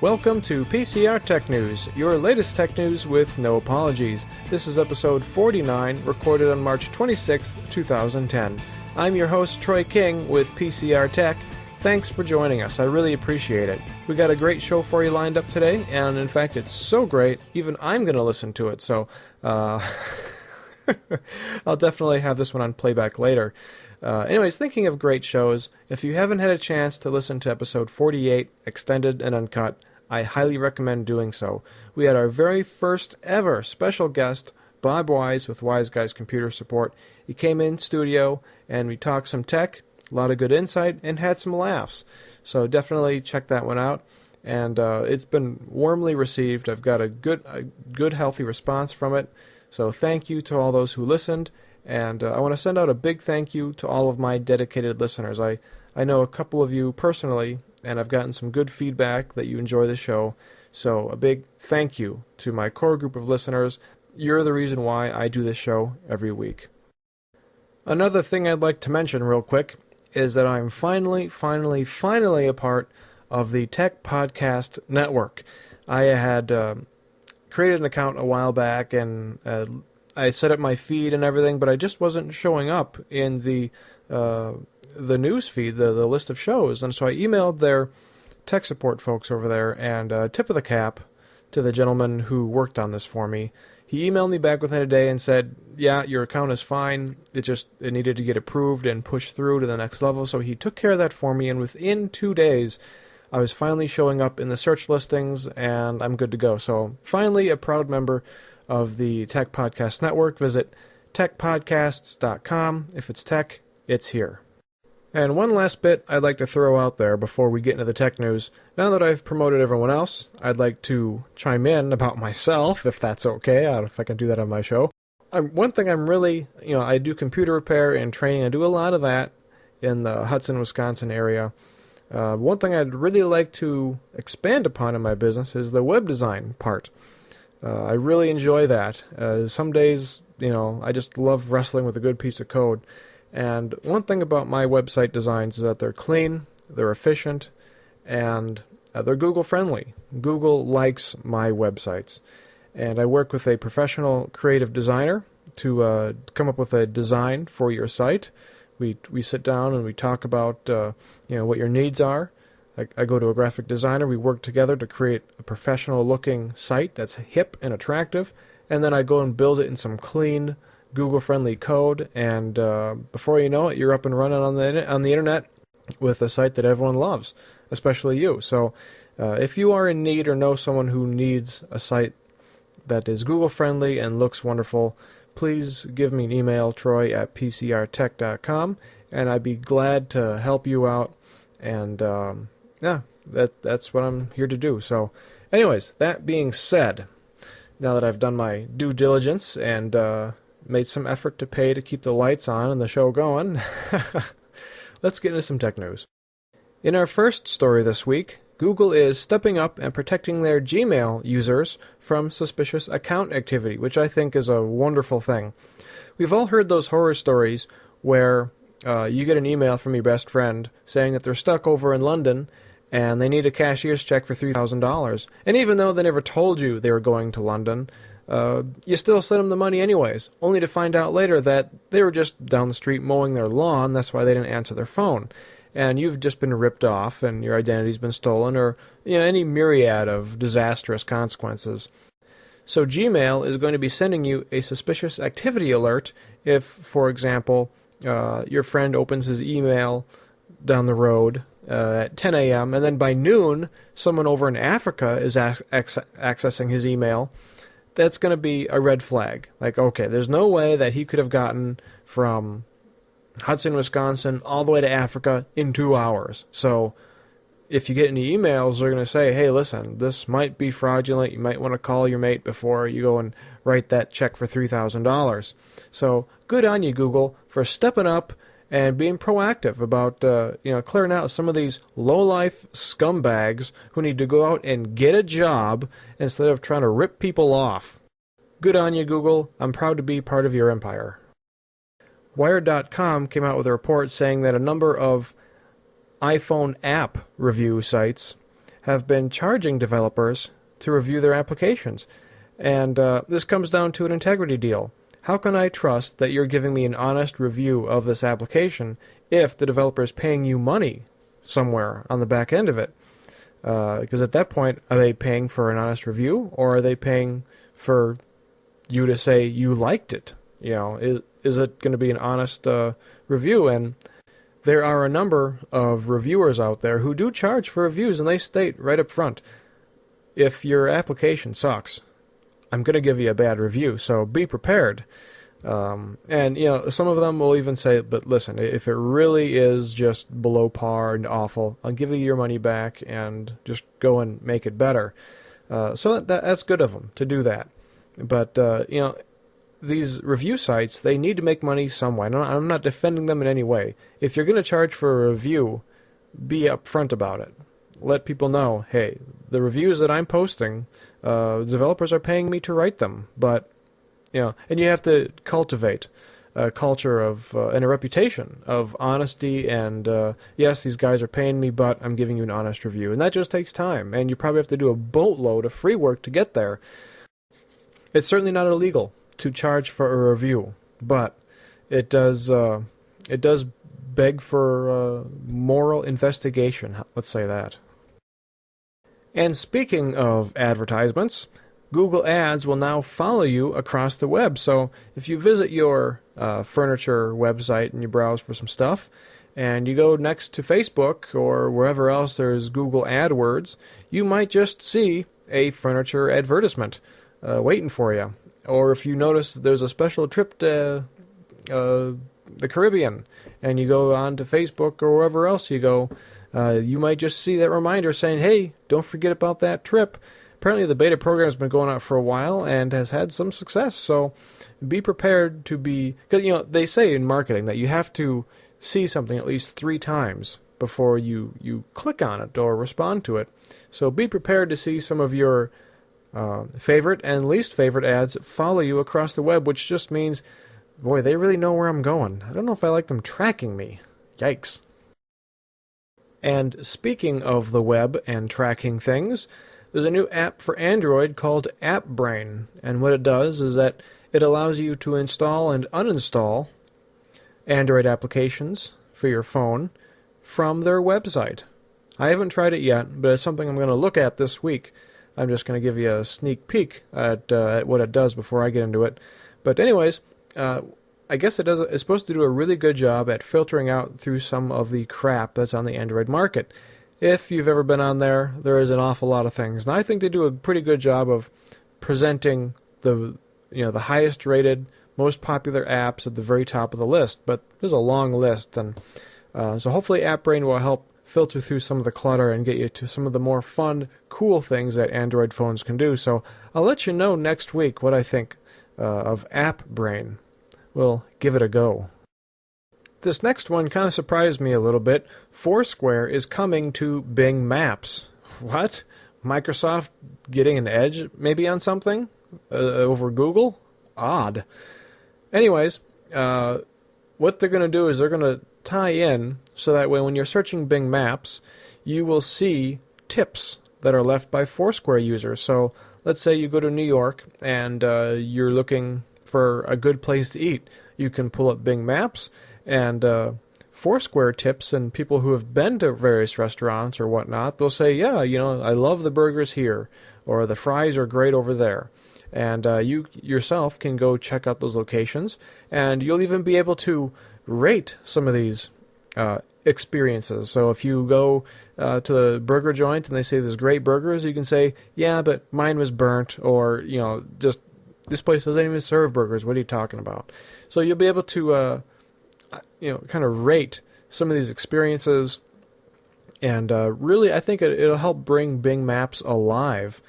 Welcome to PCR Tech News, your latest tech news with no apologies. This is episode 49, recorded on March 26, 2010. I'm your host, Troy King, with PCR Tech. Thanks for joining us. I really appreciate it. We got a great show for you lined up today, and in fact, it's so great, even I'm going to listen to it, so I'll definitely have this one on playback later. Anyways, thinking of great shows, if you haven't had a chance to listen to episode 48, extended and uncut, I highly recommend doing so. We had our very first ever special guest, Bob Wise with Wise Guys Computer Support. He came in studio and we talked some tech, a lot of good insight, and had some laughs. So definitely check that one out. And it's been warmly received. I've got a good healthy response from it. So thank you to all those who listened. And I want to send out a big thank you to all of my dedicated listeners. I know a couple of you personally, and I've gotten some good feedback that you enjoy the show. So a big thank you to my core group of listeners. You're the reason why I do this show every week. Another thing I'd like to mention real quick is that I'm finally a part of the Tech Podcast Network. I had created an account a while back, and I set up my feed and everything, but I just wasn't showing up in the news feed, the list of shows. And so I emailed their tech support folks over there, and tip of the cap to the gentleman who worked on this for me. He emailed me back within a day and said, yeah, your account is fine. It needed to get approved and pushed through to the next level. So he took care of that for me, and within 2 days, I was finally showing up in the search listings, and I'm good to go. So finally a proud member of the Tech Podcast Network. Visit techpodcasts.com. If it's tech, it's here. And one last bit I'd like to throw out there before we get into the tech news. Now that I've promoted everyone else, I'd like to chime in about myself, if that's okay, if I can do that on my show. One thing I'm really, I do computer repair and training. I do a lot of that in the Hudson, Wisconsin area. One thing I'd really like to expand upon in my business is the web design part. I really enjoy that. Some days, I just love wrestling with a good piece of code. And one thing about my website designs is that they're clean, they're efficient, and they're Google friendly. Google likes my websites. And I work with a professional creative designer to come up with a design for your site. We sit down and we talk about what your needs are. I go to a graphic designer. We work together to create a professional-looking site that's hip and attractive, and then I go and build it in some clean, Google-friendly code, and before you know it, you're up and running on the internet with a site that everyone loves, especially you. So if you are in need or know someone who needs a site that is Google-friendly and looks wonderful, please give me an email, troy@pcrtech.com, and I'd be glad to help you out. And that's what I'm here to do. So anyways, that being said, now that I've done my due diligence and made some effort to pay to keep the lights on and the show going, let's get into some tech news. In our first story this week, Google is stepping up and protecting their Gmail users from suspicious account activity, which I think is a wonderful thing. We've all heard those horror stories where you get an email from your best friend saying that they're stuck over in London and they need a cashier's check for $3,000. And even though they never told you they were going to London, you still send them the money anyways, only to find out later that they were just down the street mowing their lawn. That's why they didn't answer their phone. And you've just been ripped off and your identity's been stolen, or any myriad of disastrous consequences. So Gmail is going to be sending you a suspicious activity alert if, for example, your friend opens his email down the road at 10 a.m., and then by noon, someone over in Africa is accessing his email. That's going to be a red flag. Like, okay, there's no way that he could have gotten from Hudson, Wisconsin, all the way to Africa in 2 hours. So if you get any emails, they're going to say, hey, listen, this might be fraudulent. You might want to call your mate before you go and write that check for $3,000. So good on you, Google, for stepping up and being proactive about clearing out some of these low-life scumbags who need to go out and get a job instead of trying to rip people off. Good on you, Google. I'm proud to be part of your empire. Wired.com came out with a report saying that a number of iPhone app review sites have been charging developers to review their applications. And this comes down to an integrity deal. How can I trust that you're giving me an honest review of this application if the developer is paying you money somewhere on the back end of it? Because at that point, are they paying for an honest review, or are they paying for you to say you liked it? You know, is it going to be an honest review? And there are a number of reviewers out there who do charge for reviews, and they state right up front, if your application sucks, I'm going to give you a bad review, so be prepared. And, you know, some of them will even say, but listen, if it really is just below par and awful, I'll give you your money back and just go and make it better. So that's good of them to do that. But, you know, these review sites, they need to make money some way. I'm not defending them in any way. If you're going to charge for a review, be upfront about it. Let people know, hey, the reviews that I'm posting, developers are paying me to write them. But, you know, and you have to cultivate a culture of and a reputation of honesty and, yes, these guys are paying me, but I'm giving you an honest review. And that just takes time, and you probably have to do a boatload of free work to get there. It's certainly not illegal to charge for a review, but it does beg for moral investigation, let's say that. And speaking of advertisements, Google Ads will now follow you across the web. So if you visit your furniture website and you browse for some stuff, and you go next to Facebook or wherever else there's Google AdWords, you might just see a furniture advertisement waiting for you. Or if you notice there's a special trip to the Caribbean, and you go on to Facebook or wherever else you go, you might just see that reminder saying, hey, don't forget about that trip. Apparently the beta program has been going on for a while and has had some success, so be prepared to be... Because, you know, they say in marketing that you have to see something at least 3 times before you click on it or respond to it. So be prepared to see some of your favorite and least favorite ads follow you across the web, which just means, boy, they really know where I'm going. I don't know if I like them tracking me. Yikes. And speaking of the web and tracking things, there's a new app for Android called AppBrain, and what it does is that it allows you to install and uninstall Android applications for your phone from their website. I haven't tried it yet, but it's something I'm going to look at this week. I'm just going to give you a sneak peek at what it does before I get into it. But anyways, I guess it's supposed to do a really good job at filtering out through some of the crap that's on the Android market. If you've ever been on there, there is an awful lot of things. And I think they do a pretty good job of presenting the highest rated, most popular apps at the very top of the list. But there's a long list, and so hopefully AppBrain will help filter through some of the clutter and get you to some of the more fun, cool things that Android phones can do. So I'll let you know next week what I think of AppBrain. We'll give it a go. This next one kind of surprised me a little bit. Foursquare is coming to Bing Maps. What? Microsoft getting an edge maybe on something over Google? Odd. Anyways, what they're going to do is they're going to tie in so that way when you're searching Bing Maps, you will see tips that are left by Foursquare users. So let's say you go to New York and you're looking for a good place to eat. You can pull up Bing Maps, and Foursquare tips and people who have been to various restaurants or whatnot, they'll say, yeah, you know, I love the burgers here, or the fries are great over there. And you yourself can go check out those locations, and you'll even be able to rate some of these experiences. So if you go to the burger joint and they say there's great burgers, you can say, yeah, but mine was burnt, or, you know, just this place doesn't even serve burgers. What are you talking about? So you'll be able to, kind of rate some of these experiences, and really, I think it'll help bring Bing Maps alive.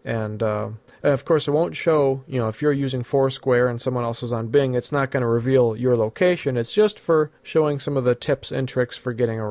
And of course, it won't show, if you're using Foursquare and someone else is on Bing, it's not going to reveal your location. It's just for showing some of the tips and tricks for getting around.